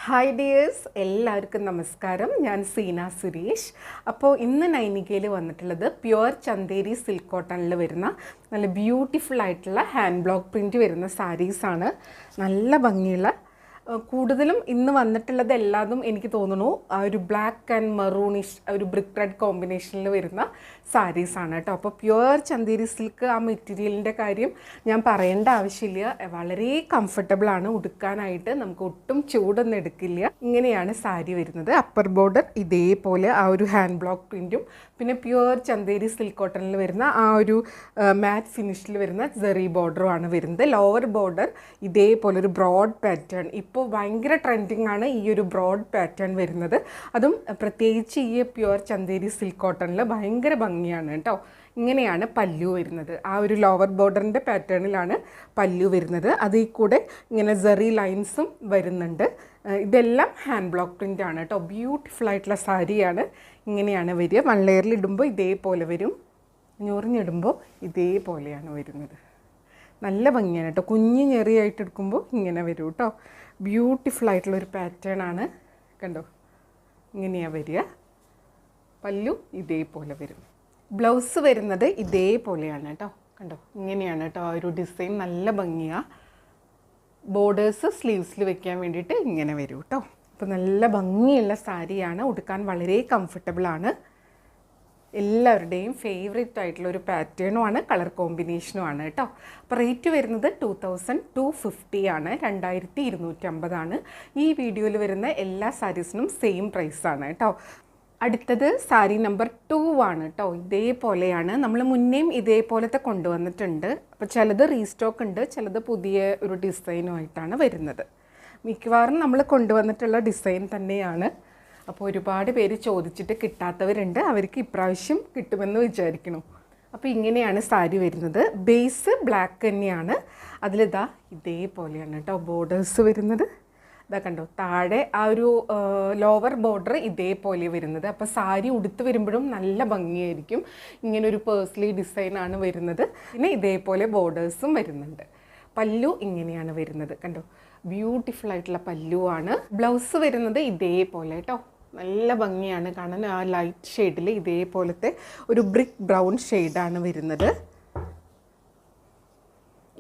Hi dears, എല്ലാവർക്കും നമസ്കാരം. ഞാൻ സീന സുരേഷ്. അപ്പോൾ ഇന്ന് നൈനികയിൽ വന്നിട്ടുള്ളത് പ്യുവർ ചന്തേരി സിൽക്ക് കോട്ടണിൽ വരുന്ന നല്ല ബ്യൂട്ടിഫുൾ ആയിട്ടുള്ള ഹാൻഡ് ബ്ലോക്ക് പ്രിൻറ്റ് വരുന്ന സാരീസാണ്. നല്ല ഭംഗിയുള്ള, കൂടുതലും ഇന്ന് വന്നിട്ടുള്ളത് എല്ലാതും എനിക്ക് തോന്നുന്നു ആ ഒരു ബ്ലാക്ക് ആൻഡ് മെറൂണിഷ് ഒരു ബ്രിക്ക് റെഡ് കോമ്പിനേഷനിൽ വരുന്ന സാരീസാണ് കേട്ടോ. അപ്പോൾ പ്യുവർ ചന്തേരി സിൽക്ക് ആ മെറ്റീരിയലിൻ്റെ കാര്യം ഞാൻ പറയേണ്ട ആവശ്യമില്ല. വളരെ കംഫർട്ടബിളാണ് ഉടുക്കാനായിട്ട്, നമുക്ക് ഒട്ടും ചൂടൊന്നും എടുക്കില്ല. ഇങ്ങനെയാണ് സാരി വരുന്നത്. അപ്പർ ബോർഡർ ഇതേപോലെ ആ ഒരു ഹാൻഡ് ബ്ലോക്ക് പ്രിൻറ്റും, പിന്നെ പ്യുവർ ചന്തേരി സിൽക്ക് കോട്ടണിൽ വരുന്ന ആ ഒരു മാറ്റ് ഫിനിഷിൽ വരുന്ന സെറി ബോർഡറും ആണ് വരുന്നത്. ലോവർ ബോർഡർ ഇതേപോലെ ഒരു ബ്രോഡ് പാറ്റേൺ, ഇപ്പോൾ ഭയങ്കര ട്രെൻഡിങ് ആണ് ഈ ഒരു ബ്രോഡ് പാറ്റേൺ വരുന്നത്. അതും പ്രത്യേകിച്ച് ഈ പ്യുവർ ചന്തേരി സിൽക്ക് കോട്ടണിൽ ഭയങ്കര ഭംഗിയാണ് കേട്ടോ. ഇങ്ങനെയാണ് പല്ലു വരുന്നത്. ആ ഒരു ലോവർ ബോർഡറിൻ്റെ പാറ്റേണിലാണ് പല്ലു വരുന്നത്. അതിൽ കൂടെ ഇങ്ങനെ സെറി ലൈൻസും വരുന്നുണ്ട്. ഇതെല്ലാം ഹാൻഡ് ബ്ലോക്ക് പ്രിൻ്റ് ആണ് കേട്ടോ. ബ്യൂട്ടിഫുൾ ആയിട്ടുള്ള സാരിയാണ്. ഇങ്ങനെയാണ് വരിക. വൺ ലെയറിൽ ഇടുമ്പോൾ ഇതേപോലെ വരും, ഞൊറിഞ്ഞിടുമ്പോൾ ഇതേപോലെയാണ് വരുന്നത്. നല്ല ഭംഗിയാണ് കേട്ടോ. കുഞ്ഞ് ഞെറിയായിട്ട് എടുക്കുമ്പോൾ ഇങ്ങനെ വരും കേട്ടോ. ബ്യൂട്ടിഫുൾ ആയിട്ടുള്ളൊരു പാറ്റേൺ ആണ്. കണ്ടോ, ഇങ്ങനെയാണ് വരിക. പല്ലു ഇതേപോലെ വരും. ബ്ലൗസ് വരുന്നത് ഇതേപോലെയാണ് കേട്ടോ. കണ്ടോ, ഇങ്ങനെയാണ് കേട്ടോ. ആ ഒരു ഡിസൈൻ നല്ല ഭംഗിയാണ്. ബോർഡേഴ്സ് സ്ലീവ്സിൽ വെക്കാൻ വേണ്ടിയിട്ട് ഇങ്ങനെ വരും കേട്ടോ. അപ്പോൾ നല്ല ഭംഗിയുള്ള സാരിയാണ്, ഉടുക്കാൻ വളരെ കംഫർട്ടബിളാണ്. എല്ലാവരുടെയും ഫേവറേറ്റ് ആയിട്ടുള്ള ഒരു പാറ്റേണുമാണ്, കളർ കോമ്പിനേഷനുമാണ് കേട്ടോ. അപ്പോൾ റേറ്റ് വരുന്നത് 2250 ആണ്, 2250 ആണ്. ഈ വീഡിയോയിൽ വരുന്ന എല്ലാ സാരീസിനും സെയിം പ്രൈസാണ് കേട്ടോ. അടുത്തത് സാരി നമ്പർ 2 ആണ് കേട്ടോ. ഇതേപോലെയാണ്, നമ്മൾ മുന്നേയും ഇതേപോലത്തെ കൊണ്ടുവന്നിട്ടുണ്ട്. അപ്പോൾ ചിലത് റീസ്റ്റോക്ക് ഉണ്ട്, ചിലത് പുതിയ ഒരു ഡിസൈനുമായിട്ടാണ് വരുന്നത്. മിക്കവാറും നമ്മൾ കൊണ്ടുവന്നിട്ടുള്ള ഡിസൈൻ തന്നെയാണ്. അപ്പോൾ ഒരുപാട് പേര് ചോദിച്ചിട്ട് കിട്ടാത്തവരുണ്ട്, അവർക്ക് ഇപ്രാവശ്യം കിട്ടുമെന്ന് വിചാരിക്കണം. അപ്പോൾ ഇങ്ങനെയാണ് സാരി വരുന്നത്. ബേസ് ബ്ലാക്ക് തന്നെയാണ്. അതിലിതാ ഇതേപോലെയാണ് കേട്ടോ ബോർഡേഴ്സ് വരുന്നത്. ഇതാ കണ്ടോ, താഴെ ആ ഒരു ലോവർ ബോർഡർ ഇതേപോലെ വരുന്നത്. അപ്പോൾ സാരി ഉടുത്ത് വരുമ്പോഴും നല്ല ഭംഗിയായിരിക്കും. ഇങ്ങനൊരു പേഴ്സ്ലി ഡിസൈനാണ് വരുന്നത്. പിന്നെ ഇതേപോലെ ബോർഡേഴ്സും വരുന്നുണ്ട്. പല്ലു ഇങ്ങനെയാണ് വരുന്നത്. കണ്ടോ, ബ്യൂട്ടിഫുൾ ആയിട്ടുള്ള പല്ലുവാണ്. ബ്ലൗസ് വരുന്നത് ഇതേപോലെ കേട്ടോ. നല്ല ഭംഗിയാണ് കാണാൻ. ആ ലൈറ്റ് ഷെയ്ഡിൽ ഇതേപോലത്തെ ഒരു ബ്രിക്ക് ബ്രൗൺ ഷെയ്ഡാണ് വരുന്നത്.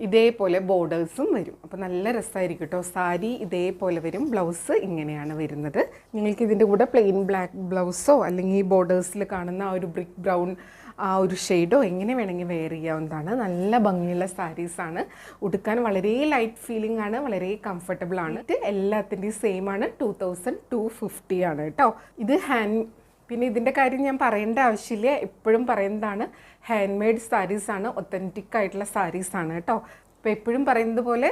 ഇതേപോലെ ബോർഡേഴ്സും വരും. അപ്പോൾ നല്ല രസമായിരിക്കും കേട്ടോ. സാരി ഇതേപോലെ വരും. ബ്ലൗസ് ഇങ്ങനെയാണ് വരുന്നത്. നിങ്ങൾക്ക് ഇതിൻ്റെ കൂടെ പ്ലെയിൻ ബ്ലാക്ക് ബ്ലൗസോ അല്ലെങ്കിൽ ബോർഡേഴ്സിൽ കാണുന്ന ആ ഒരു ബ്രിക്ക് ബ്രൗൺ ആ ഒരു ഷെയ്ഡോ എങ്ങനെ വേണമെങ്കിൽ വെയർ ചെയ്യാവുന്നതാണ്. നല്ല ഭംഗിയുള്ള സാരീസാണ്. ഉടുക്കാൻ വളരെ ലൈറ്റ് ഫീലിംഗ് ആണ്, വളരെ കംഫർട്ടബിൾ ആണ്. ഇത് എല്ലാത്തിൻ്റെയും സെയിം ആണ്, 2250 ആണ് കേട്ടോ. ഇത് പിന്നെ ഇതിൻ്റെ കാര്യം ഞാൻ പറയേണ്ട ആവശ്യമില്ല, എപ്പോഴും പറയുന്നതാണ്. ഹാൻഡ് മെയ്ഡ് സാരീസാണ്, ഒത്തൻറ്റിക് ആയിട്ടുള്ള സാരീസാണ് കേട്ടോ. അപ്പോൾ എപ്പോഴും പറയുന്നത് പോലെ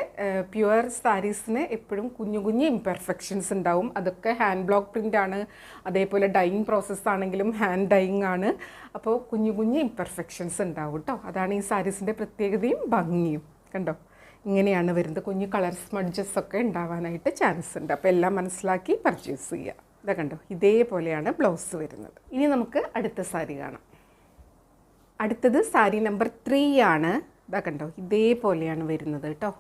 പ്യുവർ സാരീസിന് എപ്പോഴും കുഞ്ഞു കുഞ്ഞു ഇംപെർഫെക്ഷൻസ് ഉണ്ടാവും. അതൊക്കെ ഹാൻഡ് ബ്ലോക്ക് പ്രിൻ്റ് ആണ്. അതേപോലെ ഡൈയിങ് പ്രോസസ്സാണെങ്കിലും ഹാൻഡ് ഡൈയിങ് ആണ്. അപ്പോൾ കുഞ്ഞു കുഞ്ഞു ഇംപെർഫെക്ഷൻസ് ഉണ്ടാവും കേട്ടോ. അതാണ് ഈ സാരീസിൻ്റെ പ്രത്യേകതയും ഭംഗിയും. കണ്ടോ, ഇങ്ങനെയാണ് വരുന്നത്. കുഞ്ഞു കളർ സ്മഡ്ജസ് ഒക്കെ ഉണ്ടാവാനായിട്ട് ചാൻസ് ഉണ്ട്. അപ്പോൾ എല്ലാം മനസ്സിലാക്കി പർച്ചേസ് ചെയ്യുക. ഇതാ കണ്ടോ, ഇതേപോലെയാണ് ബ്ലൗസ് വരുന്നത്. ഇനി നമുക്ക് അടുത്ത സാരി കാണാം. അടുത്തത് സാരി നമ്പർ 3 ആണ്. ഇതാ കണ്ടോ, ഇതേപോലെയാണ് വരുന്നത് കേട്ടോ.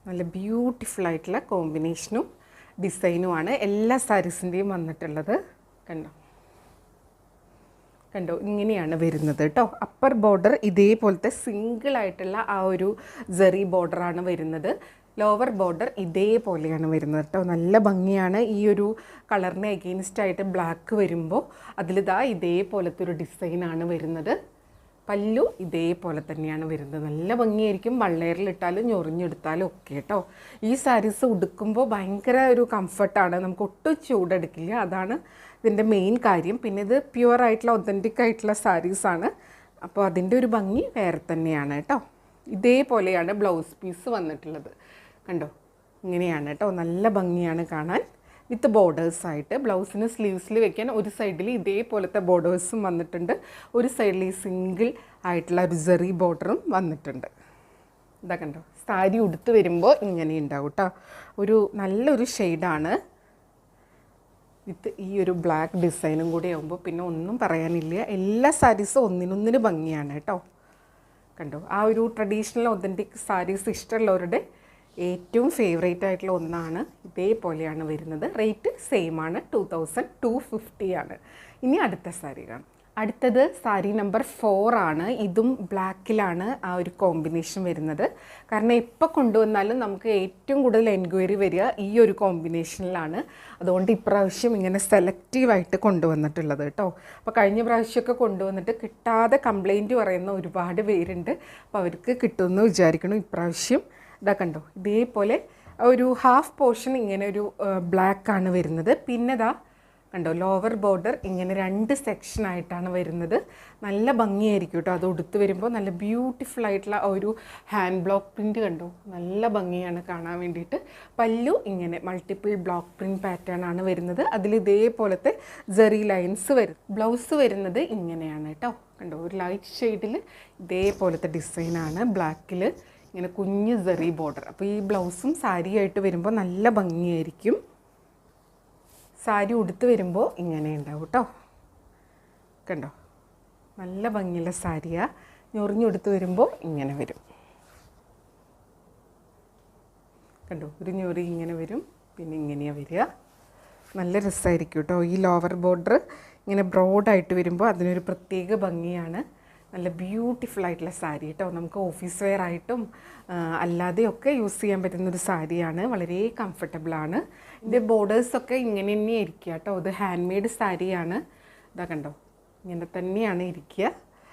നല്ല ബ്യൂട്ടിഫുൾ ആയിട്ടുള്ള കോമ്പിനേഷനും ഡിസൈനുമാണ് എല്ലാ സാരീസിൻ്റെയും വന്നിട്ടുള്ളത്. കണ്ടോ, ഇങ്ങനെയാണ് വരുന്നത് കേട്ടോ. അപ്പർ ബോർഡർ ഇതേപോലത്തെ സിംഗിളായിട്ടുള്ള ആ ഒരു സെറി ബോർഡറാണ് വരുന്നത്. ലോവർ ബോർഡർ ഇതേപോലെയാണ് വരുന്നത് കേട്ടോ. നല്ല ഭംഗിയാണ്. ഈ ഒരു കളറിന് എഗെയിൻസ്റ്റ് ആയിട്ട് ബ്ലാക്ക് വരുമ്പോൾ അതിലിതാ ഇതേപോലത്തെ ഒരു ഡിസൈനാണ് വരുന്നത്. പല്ലു ഇതേപോലെ തന്നെയാണ് വരുന്നത്. നല്ല ഭംഗിയായിരിക്കും. വള്ളയറിലിട്ടാലും ഞൊറിഞ്ഞെടുത്താലും ഒക്കെ കേട്ടോ. ഈ സാരീസ് ഉടുക്കുമ്പോൾ ഭയങ്കര ഒരു കംഫർട്ടാണ്, നമുക്ക് ഒട്ടും ചൂടെടുക്കില്ല. അതാണ് ഇതിൻ്റെ മെയിൻ കാര്യം. പിന്നെ ഇത് പ്യുവർ ആയിട്ടുള്ള ഒതൻറ്റിക് ആയിട്ടുള്ള സാരീസാണ്. അപ്പോൾ അതിൻ്റെ ഒരു ഭംഗി വേറെ തന്നെയാണ് കേട്ടോ. ഇതേപോലെയാണ് ബ്ലൗസ് പീസ് വന്നിട്ടുള്ളത്. കണ്ടോ, ഇങ്ങനെയാണ് കേട്ടോ. നല്ല ഭംഗിയാണ് കാണാൻ. വിത്ത് ബോർഡേഴ്സായിട്ട് ബ്ലൗസിന് സ്ലീവ്സിൽ വെക്കാൻ ഒരു സൈഡിൽ ഇതേപോലത്തെ ബോർഡേഴ്സും വന്നിട്ടുണ്ട്, ഒരു സൈഡിൽ ഈ സിംഗിൾ ആയിട്ടുള്ള ഒരു സെറി ബോർഡറും വന്നിട്ടുണ്ട്. ഇതാ കണ്ടോ, സാരി ഉടുത്ത് വരുമ്പോൾ ഇങ്ങനെ ഉണ്ടാവും കേട്ടോ. ഒരു നല്ലൊരു ഷെയ്ഡാണ്. വിത്ത് ഈ ഒരു ബ്ലാക്ക് ഡിസൈനും കൂടി ആകുമ്പോൾ പിന്നെ ഒന്നും പറയാനില്ല. എല്ലാ സാരീസും ഒന്നിനൊന്നിന് ഭംഗിയാണ് കേട്ടോ. കണ്ടോ, ആ ഒരു ട്രഡീഷണൽ ഒതൻറ്റിക് സാരീസ് ഇഷ്ടമുള്ളവരുടെ ഏറ്റവും ഫേവറേറ്റ് ആയിട്ടുള്ള ഒന്നാണ്. ഇതേപോലെയാണ് വരുന്നത്. റേറ്റ് സെയിം ആണ്, 2250 ആണ്. ഇനി അടുത്ത സാരി കാണാം. അടുത്തത് സാരി നമ്പർ 4 ആണ്. ഇതും ബ്ലാക്കിലാണ് ആ ഒരു കോമ്പിനേഷൻ വരുന്നത്. കാരണം എപ്പോൾ കൊണ്ടുവന്നാലും നമുക്ക് ഏറ്റവും കൂടുതൽ എൻക്വയറി വരിക ഈ ഒരു കോമ്പിനേഷനിലാണ്. അതുകൊണ്ട് ഇപ്രാവശ്യം ഇങ്ങനെ സെലക്റ്റീവായിട്ട് കൊണ്ടുവന്നിട്ടുള്ളത് കേട്ടോ. അപ്പോൾ കഴിഞ്ഞ പ്രാവശ്യമൊക്കെ കൊണ്ടുവന്നിട്ട് കിട്ടാതെ കംപ്ലൈൻറ്റ് പറയുന്ന ഒരുപാട് പേരുണ്ട്. അപ്പോൾ അവർക്ക് കിട്ടുമെന്ന് വിചാരിക്കണം. ഇപ്രാവശ്യം ഇതാ കണ്ടോ, ഇതേപോലെ ഒരു ഹാഫ് പോർഷൻ ഇങ്ങനെ ഒരു ബ്ലാക്കാണ് വരുന്നത്. പിന്നെ ഇതാ കണ്ടോ, ലോവർ ബോർഡർ ഇങ്ങനെ 2 സെക്ഷനായിട്ടാണ് വരുന്നത്. നല്ല ഭംഗിയായിരിക്കും കേട്ടോ. അത് ഉടുത്ത് വരുമ്പോൾ നല്ല ബ്യൂട്ടിഫുൾ ആയിട്ടുള്ള ഒരു ഹാൻഡ് ബ്ലോക്ക് പ്രിൻറ്റ് കണ്ടോ, നല്ല ഭംഗിയാണ് കാണാൻ വേണ്ടിയിട്ട്. പല്ലു ഇങ്ങനെ മൾട്ടിപ്പിൾ ബ്ലോക്ക് പ്രിൻറ്റ് പാറ്റേൺ ആണ് വരുന്നത്. അതിൽ ഇതേപോലത്തെ ജെറി ലൈൻസ് വരും. ബ്ലൗസ് വരുന്നത് ഇങ്ങനെയാണ് കേട്ടോ. കണ്ടോ, ഒരു ലൈറ്റ് ഷെയ്ഡിൽ ഇതേപോലത്തെ ഡിസൈനാണ്. ബ്ലാക്കിൽ ഇങ്ങനെ കുഞ്ഞ് ജെറി ബോർഡർ. അപ്പോൾ ഈ ബ്ലൗസും സാരിയായിട്ട് വരുമ്പോൾ നല്ല ഭംഗിയായിരിക്കും. സാരി ഉടുത്ത് വരുമ്പോൾ ഇങ്ങനെ ഉണ്ടാവും കേട്ടോ. കണ്ടോ, നല്ല ഭംഗിയുള്ള സാരിയാണ്. ഞൊറിഞ്ഞുടുത്ത് വരുമ്പോൾ ഇങ്ങനെ വരും. കണ്ടോ, ഒരു ഞൊറി ഇങ്ങനെ വരും, പിന്നെ ഇങ്ങനെയാണ് വരിക. നല്ല രസമായിരിക്കും കേട്ടോ. ഈ ലോവർ ബോർഡർ ഇങ്ങനെ ബ്രോഡായിട്ട് വരുമ്പോൾ അതിനൊരു പ്രത്യേക ഭംഗിയാണ്. നല്ല ബ്യൂട്ടിഫുൾ ആയിട്ടുള്ള സാരി കേട്ടോ. നമുക്ക് ഓഫീസ് വെയർ ആയിട്ടും അല്ലാതെയൊക്കെ യൂസ് ചെയ്യാൻ പറ്റുന്നൊരു സാരിയാണ്. വളരെ കംഫർട്ടബിളാണ്. ഇതിൻ്റെ ബോർഡേഴ്സൊക്കെ ഇങ്ങനെ തന്നെ ഇരിക്കുക കേട്ടോ. ഇത് ഹാൻഡ് മെയ്ഡ് സാരിയാണ്. ഇതാ കണ്ടോ, ഇങ്ങനെ തന്നെയാണ് ഇരിക്കുക.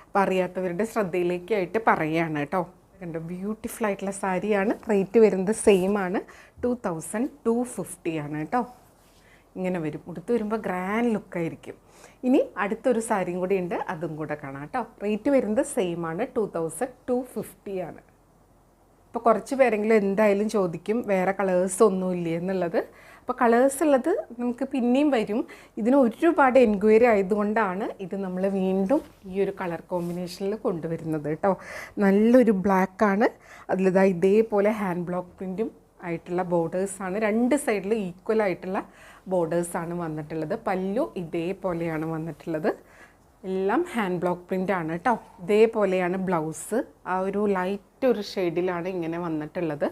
അപ്പോൾ അറിയാത്തവരുടെ ശ്രദ്ധയിലേക്കായിട്ട് പറയുകയാണ് കേട്ടോ. കണ്ടോ, ബ്യൂട്ടിഫുൾ ആയിട്ടുള്ള സാരിയാണ്. റേറ്റ് വരുന്നത് സെയിം ആണ്, 2250 ആണ് കേട്ടോ. ഇങ്ങനെ വരും. ഉടുത്ത് വരുമ്പോൾ ഗ്രാൻഡ് ലുക്കായിരിക്കും. ഇനി അടുത്തൊരു സാരിയും കൂടി ഉണ്ട്, അതും കൂടെ കാണാം കേട്ടോ. റേറ്റ് വരുന്നത് സെയിം ആണ്, 2250 ആണ്. ഇപ്പോൾ കുറച്ച് പേരെങ്കിലും എന്തായാലും ചോദിക്കും വേറെ കളേഴ്സ് ഒന്നുമില്ലേ എന്നുള്ളത്. അപ്പോൾ കളേഴ്സ് ഉള്ളത് നമുക്ക് പിന്നെയും വരും. ഇതിന് ഒരുപാട് എൻക്വയറി ആയതുകൊണ്ടാണ് ഇത് നമ്മൾ വീണ്ടും ഈ ഒരു കളർ കോമ്പിനേഷനിൽ കൊണ്ടുവരുന്നത് കേട്ടോ. നല്ലൊരു ബ്ലാക്കാണ്. അതിലിതാ ഇതേപോലെ ഹാൻഡ് ബ്ലോക്ക് പ്രിൻറ്റും ആയിട്ടുള്ള ബോർഡേഴ്സാണ്. 2 സൈഡിൽ ഈക്വൽ ആയിട്ടുള്ള ബോർഡേഴ്സാണ് വന്നിട്ടുള്ളത്. പല്ലു ഇതേപോലെയാണ് വന്നിട്ടുള്ളത്. എല്ലാം ഹാൻഡ് ബ്ലോക്ക് പ്രിൻ്റ് ആണ് കേട്ടോ. ഇതേപോലെയാണ് ബ്ലൗസ്. ആ ഒരു ലൈറ്റ് ഒരു ഷെയ്ഡിലാണ് ഇങ്ങനെ വന്നിട്ടുള്ളത്.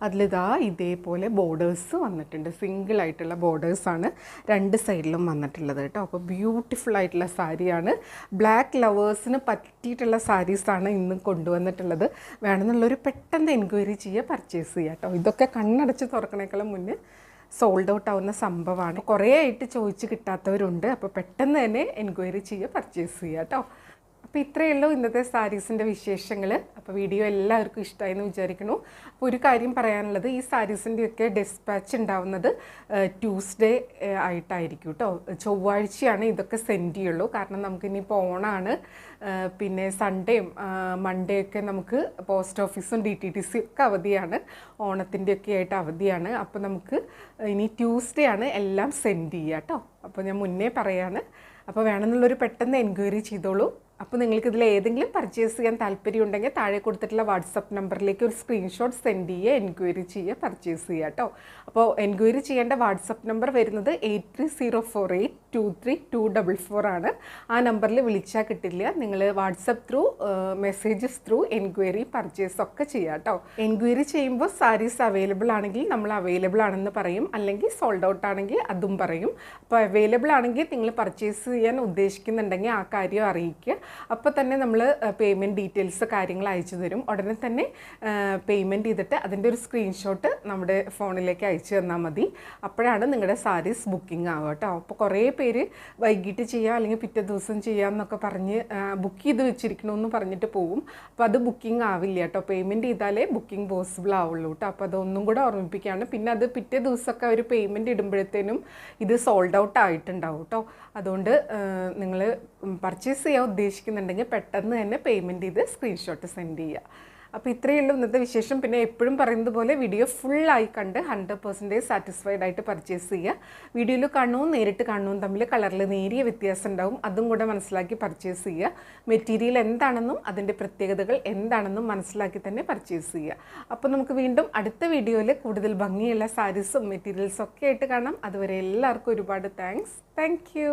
അതിലിതാ ഇതേപോലെ ബോർഡേഴ്സ് വന്നിട്ടുണ്ട്. സിംഗിൾ ആയിട്ടുള്ള ബോർഡേഴ്സാണ് 2 സൈഡിലും വന്നിട്ടുള്ളത് കേട്ടോ. അപ്പോൾ ബ്യൂട്ടിഫുൾ ആയിട്ടുള്ള സാരിയാണ്. ബ്ലാക്ക് ലവേഴ്സിന് പറ്റിയിട്ടുള്ള സാരീസാണ് ഇന്ന് കൊണ്ടുവന്നിട്ടുള്ളത്. വേണമെന്നുള്ളൊരു പെട്ടെന്ന് എൻക്വയറി ചെയ്യുക, പർച്ചേസ് ചെയ്യുക കേട്ടോ. ഇതൊക്കെ കണ്ണടച്ച് തുറക്കണേക്കാളും മുന്നേ സോൾഡ് ഔട്ട് ആവുന്ന സംഭവമാണ്. കുറേ ആയിട്ട് ചോദിച്ച് കിട്ടാത്തവരുണ്ട്. അപ്പോൾ പെട്ടെന്ന് തന്നെ എൻക്വയറി ചെയ്യുക, പർച്ചേസ് ചെയ്യുക കേട്ടോ. അപ്പോൾ ഇത്രയേ ഉള്ളൂ ഇന്നത്തെ സാരീസിൻ്റെ വിശേഷങ്ങൾ. അപ്പോൾ വീഡിയോ എല്ലാവർക്കും ഇഷ്ടമായെന്ന് വിചാരിക്കുന്നു. അപ്പോൾ ഒരു കാര്യം പറയാനുള്ളത്, ഈ സാരീസിൻ്റെയൊക്കെ ഡിസ്പാച്ച് ഉണ്ടാവുന്നത് ട്യൂസ്ഡേ ആയിട്ടായിരിക്കും കേട്ടോ. ചൊവ്വാഴ്ചയാണ് ഇതൊക്കെ സെൻഡ് ചെയ്യുള്ളൂ. കാരണം നമുക്കിനിപ്പോൾ ഓണാണ്. പിന്നെ സൺഡേയും മൺഡേ ഒക്കെ നമുക്ക് പോസ്റ്റ് ഓഫീസും DTTC ഒക്കെ അവധിയാണ്. ഓണത്തിൻ്റെയൊക്കെ ആയിട്ട് അവധിയാണ്. അപ്പോൾ നമുക്ക് ഇനി ട്യൂസ്ഡേ ആണ് എല്ലാം സെൻഡ് ചെയ്യുക കേട്ടോ. അപ്പോൾ ഞാൻ മുന്നേ പറയാണ്. അപ്പോൾ വേണമെന്നുള്ളൊരു പെട്ടെന്ന് എൻക്വയറി ചെയ്തോളൂ. അപ്പോൾ നിങ്ങൾക്ക് ഇതിൽ ഏതെങ്കിലും പർച്ചേസ് ചെയ്യാൻ താല്പര്യമുണ്ടെങ്കിൽ താഴെ കൊടുത്തിട്ടുള്ള വാട്സപ്പ് നമ്പറിലേക്ക് ഒരു സ്ക്രീൻഷോട്ട് സെൻഡ് ചെയ്യുക, എൻക്വയറി ചെയ്യുക, പർച്ചേസ് ചെയ്യുക കേട്ടോ. അപ്പോൾ എൻക്വയറി ചെയ്യേണ്ട വാട്സപ്പ് നമ്പർ വരുന്നത് 8304823244 ആണ്. ആ നമ്പറിൽ വിളിച്ചാൽ കിട്ടില്ല. നിങ്ങൾ WhatsApp through messages through enquiry purchase ഒക്കെ ചെയ്യുക കേട്ടോ. എൻക്വയറി ചെയ്യുമ്പോൾ സാരീസ് അവൈലബിൾ ആണെങ്കിൽ നമ്മൾ അവൈലബിൾ ആണെന്ന് പറയും, അല്ലെങ്കിൽ സോൾഡ് ഔട്ട് ആണെങ്കിൽ അതും പറയും. അപ്പോൾ അവൈലബിൾ ആണെങ്കിൽ നിങ്ങൾ പർച്ചേസ് ചെയ്യാൻ ഉദ്ദേശിക്കുന്നുണ്ടെങ്കിൽ ആ കാര്യം അറിയിക്കുക. അപ്പോൾ തന്നെ നമ്മൾ പേയ്മെൻറ്റ് ഡീറ്റെയിൽസ് കാര്യങ്ങൾ അയച്ചു തരും. ഉടനെ തന്നെ പേയ്മെൻറ്റ് ചെയ്തിട്ട് അതിൻ്റെ ഒരു സ്ക്രീൻഷോട്ട് നമ്മുടെ ഫോണിലേക്ക് അയച്ചു തന്നാൽ മതി. അപ്പോഴാണ് നിങ്ങളുടെ സാരീസ് ബുക്കിംഗ് ആവുക കേട്ടോ. അപ്പോൾ കുറേ പേര് വൈകിട്ട് ചെയ്യാം അല്ലെങ്കിൽ പിറ്റേ ദിവസം ചെയ്യാം എന്നൊക്കെ പറഞ്ഞ് ബുക്ക് ചെയ്ത് വെച്ചിരിക്കണമെന്ന് പറഞ്ഞിട്ട് പോവും. അപ്പോൾ അത് ബുക്കിംഗ് ആവില്ല കേട്ടോ. പേയ്മെൻറ്റ് ചെയ്താലേ ബുക്കിംഗ് പോസിബിൾ ആവുള്ളൂ കേട്ടോ. അപ്പോൾ അതൊന്നും കൂടെ ഓർമ്മിപ്പിക്കുകയാണ്. പിന്നെ അത് പിറ്റേ ദിവസമൊക്കെ ഒരു പേയ്മെൻറ്റ് ഇടുമ്പോഴത്തേനും ഇത് സോൾഡ് ഔട്ട് ആയിട്ടുണ്ടാവും കേട്ടോ. അതുകൊണ്ട് നിങ്ങൾ പർച്ചേസ് ചെയ്യാൻ ഉദ്ദേശിക്കുന്നുണ്ടെങ്കിൽ പെട്ടെന്ന് തന്നെ പേയ്മെൻറ്റ് ചെയ്ത് സ്ക്രീൻഷോട്ട് സെൻഡ് ചെയ്യുക. അപ്പോൾ ഇത്രയേ ഉള്ളൂ ഇന്നത്തെ വിശേഷം. പിന്നെ എപ്പോഴും പറയുന്നത് പോലെ വീഡിയോ ഫുള്ളായി കണ്ട് 100% സാറ്റിസ്ഫൈഡ് ആയിട്ട് പർച്ചേസ് ചെയ്യുക. വീഡിയോയിൽ കാണുന്നതും നേരിട്ട് കാണുന്നതും തമ്മിൽ കളറിൽ നേരിയ വ്യത്യാസം ഉണ്ടാവും. അതും കൂടെ മനസ്സിലാക്കി പർച്ചേസ് ചെയ്യുക. മെറ്റീരിയൽ എന്താണെന്നും അതിൻ്റെ പ്രത്യേകതകൾ എന്താണെന്നും മനസ്സിലാക്കി തന്നെ പർച്ചേസ് ചെയ്യുക. അപ്പോൾ നമുക്ക് വീണ്ടും അടുത്ത വീഡിയോയിൽ കൂടുതൽ ഭംഗിയുള്ള സാരീസും മെറ്റീരിയൽസും ഒക്കെ ആയിട്ട് കാണാം. അതുവരെ എല്ലാവർക്കും ഒരുപാട് താങ്ക്സ്. Thank you.